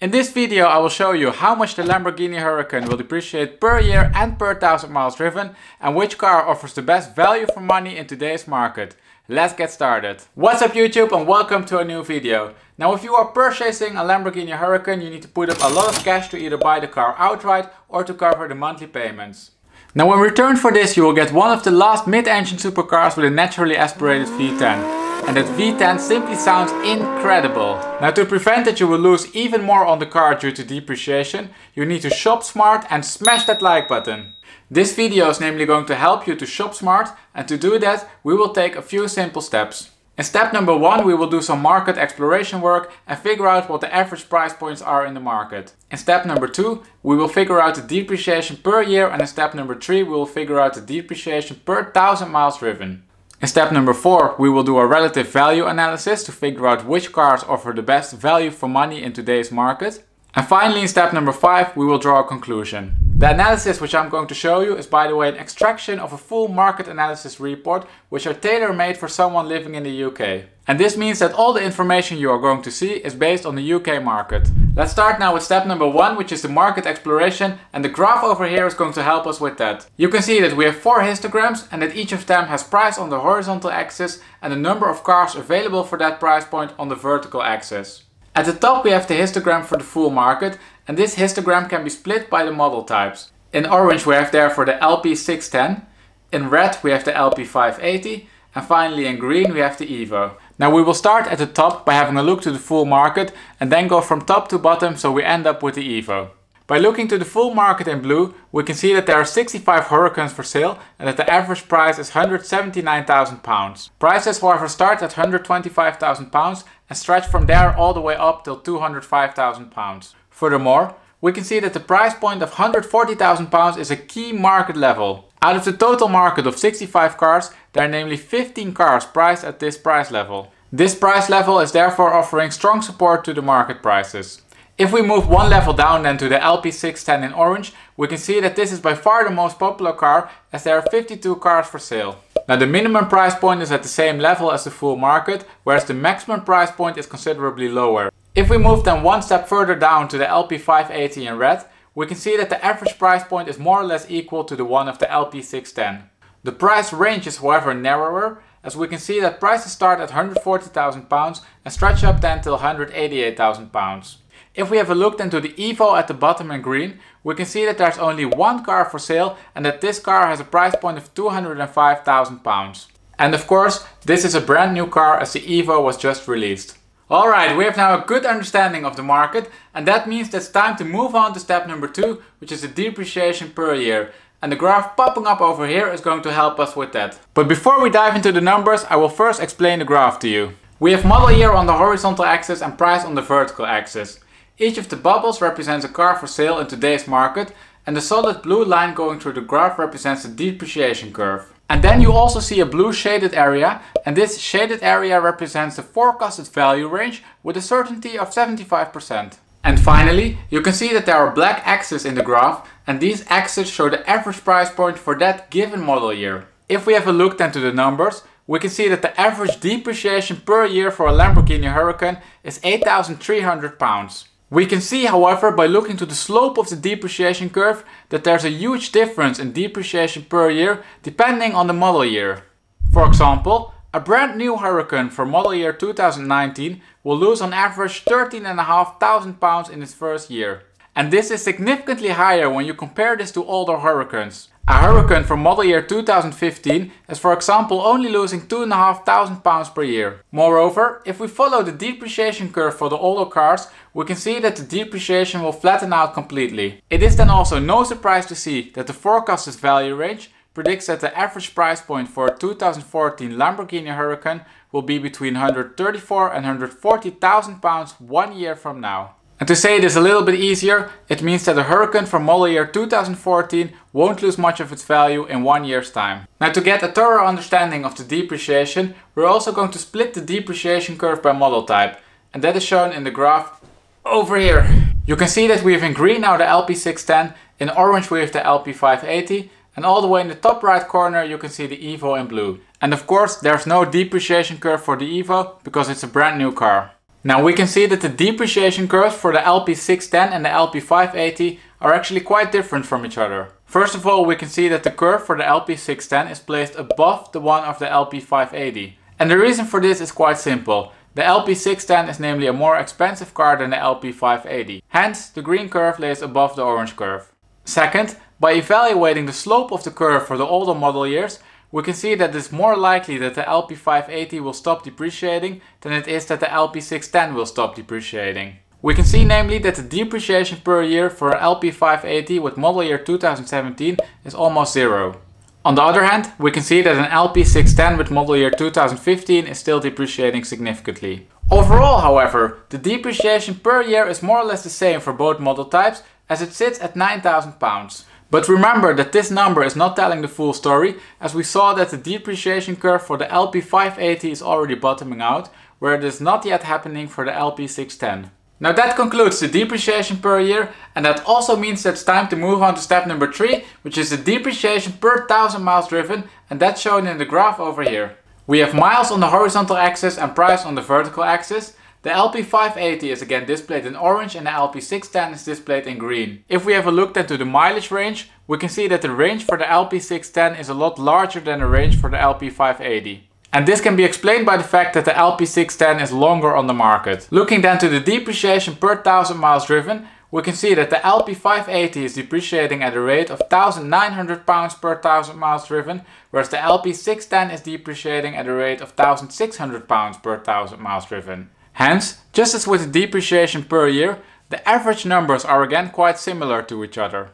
In this video I will show you how much the Lamborghini Huracan will depreciate per year and per 1000 miles driven, and which car offers the best value for money in today's market. Let's get started. What's up YouTube, and welcome to a new video. Now if you are purchasing a Lamborghini Huracan, you need to put up a lot of cash to either buy the car outright or to cover the monthly payments. Now in return for this you will get one of the last mid-engine supercars with a naturally aspirated V10. And that V10 simply sounds incredible. Now to prevent that you will lose even more on the car due to depreciation, you need to shop smart and smash that like button. This video is namely going to help you to shop smart, and to do that we will take a few simple steps. In step number 1 we will do some market exploration work and figure out what the average price points are in the market. In step number 2 we will figure out the depreciation per year, and in step number 3 we will figure out the depreciation per 1000 miles driven. In step number 4 we will do a relative value analysis to figure out which cars offer the best value for money in today's market. And finally in step number 5 we will draw a conclusion. The analysis which I'm going to show you is, by the way, an extraction of a full market analysis report which are tailor-made for someone living in the UK. And this means that all the information you are going to see is based on the UK market. Let's start now with step number 1, which is the market exploration, and the graph over here is going to help us with that. You can see that we have 4 histograms and that each of them has price on the horizontal axis and the number of cars available for that price point on the vertical axis. At the top we have the histogram for the full market, and this histogram can be split by the model types. In orange we have therefore the LP610, in red we have the LP580, and finally in green we have the Evo. Now we will start at the top by having a look to the full market and then go from top to bottom, so we end up with the Evo. By looking to the full market in blue, we can see that there are 65 Huracans for sale and that the average price is £179,000. Prices however start at £125,000 and stretch from there all the way up till £205,000. Furthermore, we can see that the price point of £140,000 is a key market level. Out of the total market of 65 cars, there are namely 15 cars priced at this price level. This price level is therefore offering strong support to the market prices. If we move one level down then to the LP610 in orange, we can see that this is by far the most popular car, as there are 52 cars for sale. Now the minimum price point is at the same level as the full market, whereas the maximum price point is considerably lower. If we move then one step further down to the LP580 in red, we can see that the average price point is more or less equal to the one of the LP610. The price range is however narrower, as we can see that prices start at £140,000 and stretch up then till £188,000. If we have a look then to the Evo at the bottom in green, we can see that there's only one car for sale and that this car has a price point of £205,000. And of course, this is a brand new car as the Evo was just released. Alright, we have now a good understanding of the market, and that means that it's time to move on to step number 2, which is the depreciation per year. And the graph popping up over here is going to help us with that. But before we dive into the numbers, I will first explain the graph to you. We have model year on the horizontal axis and price on the vertical axis. Each of the bubbles represents a car for sale in today's market, and the solid blue line going through the graph represents the depreciation curve. And then you also see a blue shaded area, and this shaded area represents the forecasted value range with a certainty of 75%. And finally, you can see that there are black axes in the graph, and these axes show the average price point for that given model year. If we have a look then to the numbers, we can see that the average depreciation per year for a Lamborghini Huracan is £8,300. We can see, however, by looking to the slope of the depreciation curve, that there's a huge difference in depreciation per year depending on the model year. For example, a brand new Huracan for model year 2019 will lose on average £13,500 in its first year. And this is significantly higher when you compare this to older Huracans. A Huracan from model year 2015 is, for example, only losing £2,500 per year. Moreover, if we follow the depreciation curve for the older cars, we can see that the depreciation will flatten out completely. It is then also no surprise to see that the forecasted value range predicts that the average price point for a 2014 Lamborghini Huracan will be between £134,000 and £140,000 1 year from now. And to say this a little bit easier, it means that a Huracan from model year 2014 won't lose much of its value in 1 year's time. Now to get a thorough understanding of the depreciation, we're also going to split the depreciation curve by model type. And that is shown in the graph over here. You can see that we have in green now the LP610, in orange we have the LP580, and all the way in the top right corner you can see the Evo in blue. And of course there's no depreciation curve for the Evo because it's a brand new car. Now we can see that the depreciation curves for the LP610 and the LP580 are actually quite different from each other. First of all, we can see that the curve for the LP610 is placed above the one of the LP580. And the reason for this is quite simple. The LP610 is namely a more expensive car than the LP580. Hence, the green curve lays above the orange curve. Second, by evaluating the slope of the curve for the older model years, we can see that it's more likely that the LP580 will stop depreciating than it is that the LP610 will stop depreciating. We can see namely that the depreciation per year for an LP580 with model year 2017 is almost zero. On the other hand, we can see that an LP610 with model year 2015 is still depreciating significantly. Overall, however, the depreciation per year is more or less the same for both model types, as it sits at £9,000. But remember that this number is not telling the full story, as we saw that the depreciation curve for the LP580 is already bottoming out, where it is not yet happening for the LP610. Now that concludes the depreciation per year, and that also means that it's time to move on to step number 3, which is the depreciation per 1000 miles driven, and that's shown in the graph over here. We have miles on the horizontal axis and price on the vertical axis. The LP580 is again displayed in orange and the LP610 is displayed in green. If we have a look then to the mileage range, we can see that the range for the LP610 is a lot larger than the range for the LP580. And this can be explained by the fact that the LP610 is longer on the market. Looking then to the depreciation per 1000 miles driven, we can see that the LP580 is depreciating at a rate of £1,900 per 1000 miles driven, whereas the LP610 is depreciating at a rate of £1,600 per 1000 miles driven. Hence, just as with the depreciation per year, the average numbers are again quite similar to each other.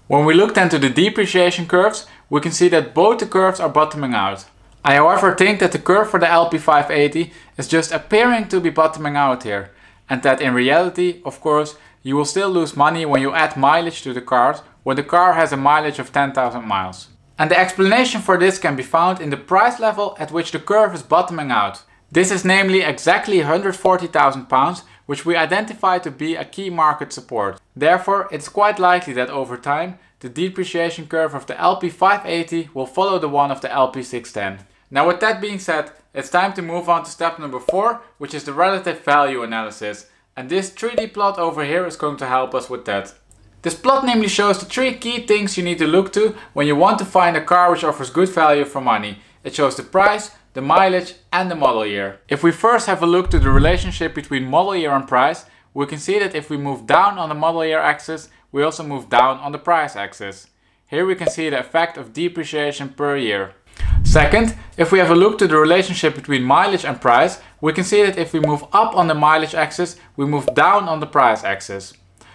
When we look then to the depreciation curves, we can see that both the curves are bottoming out. I however think that the curve for the LP580 is just appearing to be bottoming out here, and that in reality, of course, you will still lose money when you add mileage to the car when the car has a mileage of 10,000 miles. And the explanation for this can be found in the price level at which the curve is bottoming out. This is namely exactly £140,000, which we identify to be a key market support. Therefore, it's quite likely that over time, the depreciation curve of the LP580 will follow the one of the LP610. Now with that being said, it's time to move on to step number 4, which is the relative value analysis. And this 3D plot over here is going to help us with that. This plot namely shows the 3 key things you need to look to when you want to find a car which offers good value for money. It shows the price, the mileage and the model year. If we first have a look to the relationship between model year and price, we can see that if we move down on the model year axis, we also move down on the price axis. Here we can see the effect of depreciation per year. Second, if we have a look to the relationship between mileage and price, we can see that if we move up on the mileage axis, we move down on the price axis.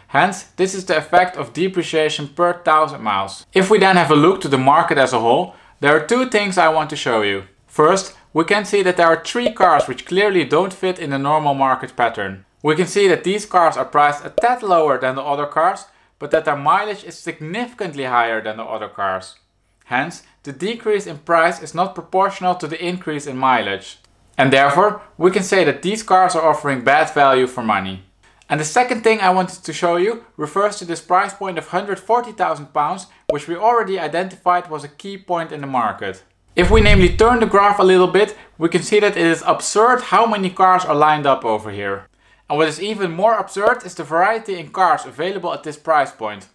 Hence, this is the effect of depreciation per 1000 miles. If we then have a look to the market as a whole, there are 2 things I want to show you. First, we can see that there are 3 cars which clearly don't fit in the normal market pattern. We can see that these cars are priced a tad lower than the other cars, but that their mileage is significantly higher than the other cars. Hence, the decrease in price is not proportional to the increase in mileage. And therefore, we can say that these cars are offering bad value for money. And the second thing I wanted to show you refers to this price point of £140,000, which we already identified was a key point in the market. If we namely turn the graph a little bit, we can see that it is absurd how many cars are lined up over here. And what is even more absurd is the variety in cars available at this price point.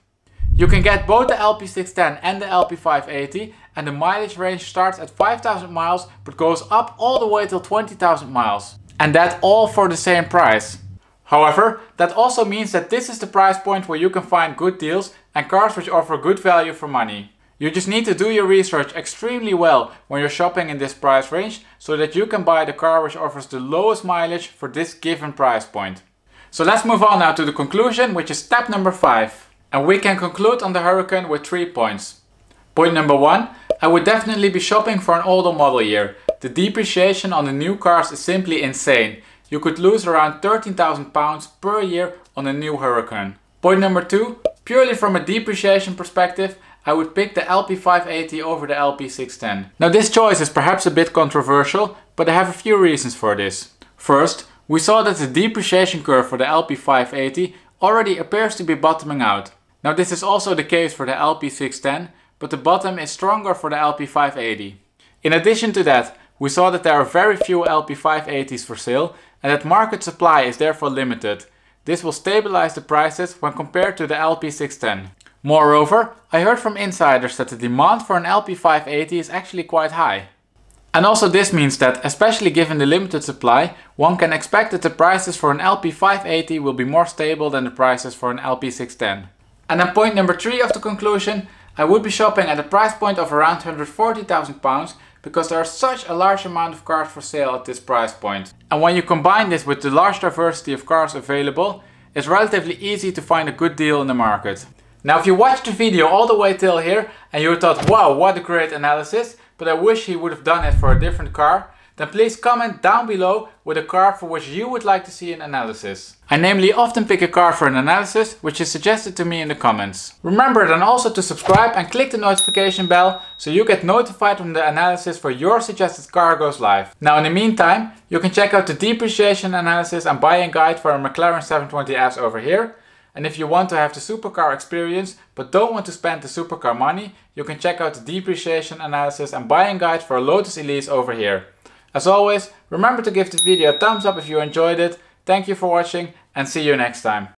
You can get both the LP610 and the LP580, and the mileage range starts at 5,000 miles but goes up all the way till 20,000 miles. And that all for the same price. However, that also means that this is the price point where you can find good deals and cars which offer good value for money. You just need to do your research extremely well when you're shopping in this price range, so that you can buy the car which offers the lowest mileage for this given price point. So let's move on now to the conclusion, which is step number 5. And we can conclude on the Huracan with 3 points. Point number 1, I would definitely be shopping for an older model year. The depreciation on the new cars is simply insane. You could lose around £13,000 per year on a new Huracan. Point number 2, purely from a depreciation perspective, I would pick the LP580 over the LP610. Now this choice is perhaps a bit controversial, but I have a few reasons for this. First, we saw that the depreciation curve for the LP580 already appears to be bottoming out. Now this is also the case for the LP610, but the bottom is stronger for the LP580. In addition to that, we saw that there are very few LP580s for sale, and that market supply is therefore limited. This will stabilize the prices when compared to the LP610. Moreover, I heard from insiders that the demand for an LP580 is actually quite high. And also this means that, especially given the limited supply, one can expect that the prices for an LP580 will be more stable than the prices for an LP610. And then point number 3 of the conclusion, I would be shopping at a price point of around £140,000 because there are such a large amount of cars for sale at this price point. And when you combine this with the large diversity of cars available, it's relatively easy to find a good deal in the market. Now if you watched the video all the way till here and you thought, wow, what a great analysis, but I wish he would have done it for a different car, then please comment down below with a car for which you would like to see an analysis. I namely often pick a car for an analysis which is suggested to me in the comments. Remember then also to subscribe and click the notification bell so you get notified when the analysis for your suggested car goes live. Now in the meantime, you can check out the depreciation analysis and buying guide for a McLaren 720S over here. And if you want to have the supercar experience but don't want to spend the supercar money, you can check out the depreciation analysis and buying guide for a Lotus Elise over here. As always, remember to give the video a thumbs up if you enjoyed it. Thank you for watching and see you next time.